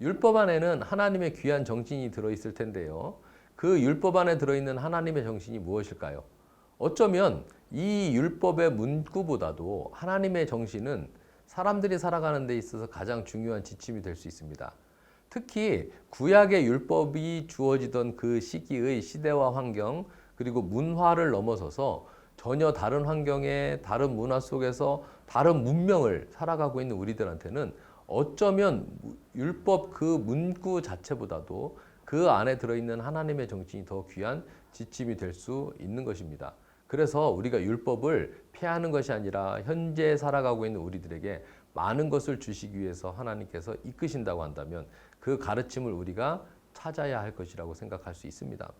율법 안에는 하나님의 귀한 정신이 들어있을 텐데요. 그 율법 안에 들어있는 하나님의 정신이 무엇일까요? 어쩌면 이 율법의 문구보다도 하나님의 정신은 사람들이 살아가는 데 있어서 가장 중요한 지침이 될 수 있습니다. 특히 구약의 율법이 주어지던 그 시기의 시대와 환경 그리고 문화를 넘어서서 전혀 다른 환경에 다른 문화 속에서 다른 문명을 살아가고 있는 우리들한테는 어쩌면 율법 그 문구 자체보다도 그 안에 들어있는 하나님의 정신이 더 귀한 지침이 될 수 있는 것입니다. 그래서 우리가 율법을 피하는 것이 아니라 현재 살아가고 있는 우리들에게 많은 것을 주시기 위해서 하나님께서 이끄신다고 한다면 그 가르침을 우리가 찾아야 할 것이라고 생각할 수 있습니다.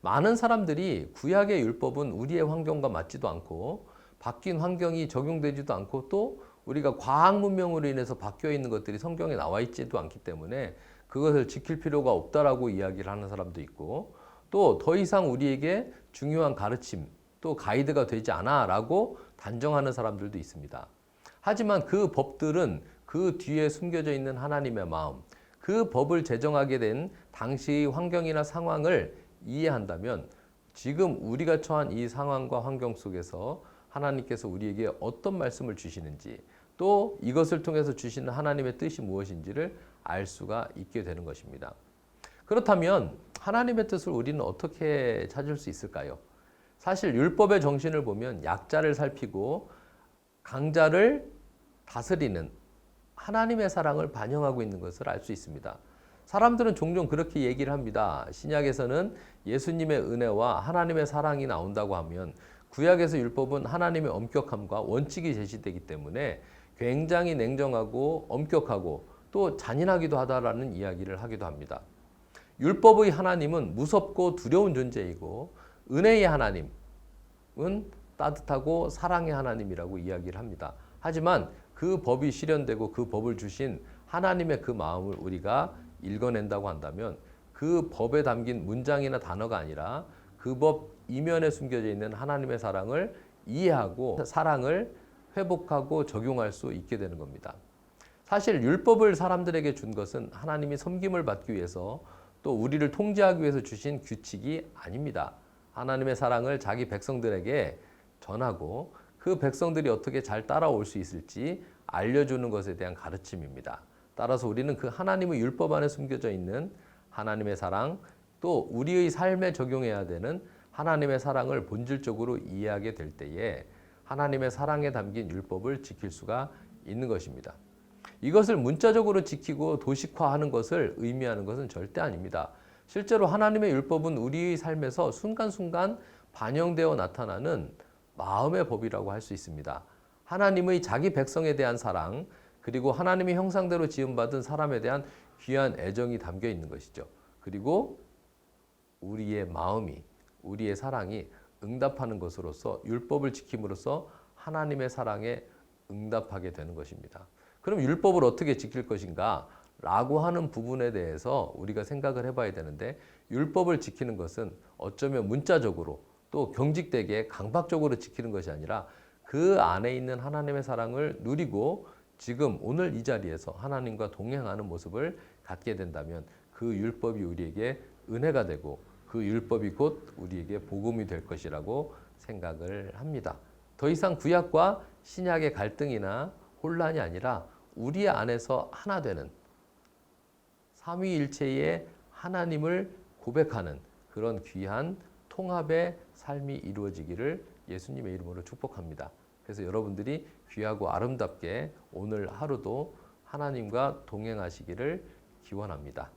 많은 사람들이 구약의 율법은 우리의 환경과 맞지도 않고 바뀐 환경이 적용되지도 않고 또 우리가 과학 문명으로 인해서 바뀌어 있는 것들이 성경에 나와 있지도 않기 때문에 그것을 지킬 필요가 없다라고 이야기를 하는 사람도 있고 또 더 이상 우리에게 중요한 가르침 또 가이드가 되지 않아라고 단정하는 사람들도 있습니다. 하지만 그 법들은 그 뒤에 숨겨져 있는 하나님의 마음, 그 법을 제정하게 된 당시의 환경이나 상황을 이해한다면 지금 우리가 처한 이 상황과 환경 속에서 하나님께서 우리에게 어떤 말씀을 주시는지 또 이것을 통해서 주시는 하나님의 뜻이 무엇인지를 알 수가 있게 되는 것입니다. 그렇다면 하나님의 뜻을 우리는 어떻게 찾을 수 있을까요? 사실 율법의 정신을 보면 약자를 살피고 강자를 다스리는 하나님의 사랑을 반영하고 있는 것을 알 수 있습니다. 사람들은 종종 그렇게 얘기를 합니다. 신약에서는 예수님의 은혜와 하나님의 사랑이 나온다고 하면 구약에서 율법은 하나님의 엄격함과 원칙이 제시되기 때문에 굉장히 냉정하고 엄격하고 또 잔인하기도 하다라는 이야기를 하기도 합니다. 율법의 하나님은 무섭고 두려운 존재이고 은혜의 하나님은 따뜻하고 사랑의 하나님이라고 이야기를 합니다. 하지만 그 법이 실현되고 그 법을 주신 하나님의 그 마음을 우리가 읽어낸다고 한다면 그 법에 담긴 문장이나 단어가 아니라 그 법 이면에 숨겨져 있는 하나님의 사랑을 이해하고 사랑을 회복하고 적용할 수 있게 되는 겁니다. 사실 율법을 사람들에게 준 것은 하나님이 섬김을 받기 위해서 또 우리를 통제하기 위해서 주신 규칙이 아닙니다. 하나님의 사랑을 자기 백성들에게 전하고 그 백성들이 어떻게 잘 따라올 수 있을지 알려주는 것에 대한 가르침입니다. 따라서 우리는 그 하나님의 율법 안에 숨겨져 있는 하나님의 사랑 또 우리의 삶에 적용해야 되는 하나님의 사랑을 본질적으로 이해하게 될 때에 하나님의 사랑에 담긴 율법을 지킬 수가 있는 것입니다. 이것을 문자적으로 지키고 도식화하는 것을 의미하는 것은 절대 아닙니다. 실제로 하나님의 율법은 우리의 삶에서 순간순간 반영되어 나타나는 마음의 법이라고 할 수 있습니다. 하나님의 자기 백성에 대한 사랑 그리고 하나님의 형상대로 지음받은 사람에 대한 귀한 애정이 담겨 있는 것이죠. 그리고 우리의 마음이 우리의 사랑이 응답하는 것으로서 율법을 지킴으로써 하나님의 사랑에 응답하게 되는 것입니다. 그럼 율법을 어떻게 지킬 것인가? 라고 하는 부분에 대해서 우리가 생각을 해봐야 되는데 율법을 지키는 것은 어쩌면 문자적으로 또 경직되게 강박적으로 지키는 것이 아니라 그 안에 있는 하나님의 사랑을 누리고 지금 오늘 이 자리에서 하나님과 동행하는 모습을 갖게 된다면 그 율법이 우리에게 은혜가 되고 그 율법이 곧 우리에게 복음이 될 것이라고 생각을 합니다. 더 이상 구약과 신약의 갈등이나 혼란이 아니라 우리 안에서 하나 되는 삼위일체의 하나님을 고백하는 그런 귀한 통합의 삶이 이루어지기를 예수님의 이름으로 축복합니다. 그래서 여러분들이 귀하고 아름답게 오늘 하루도 하나님과 동행하시기를 기원합니다.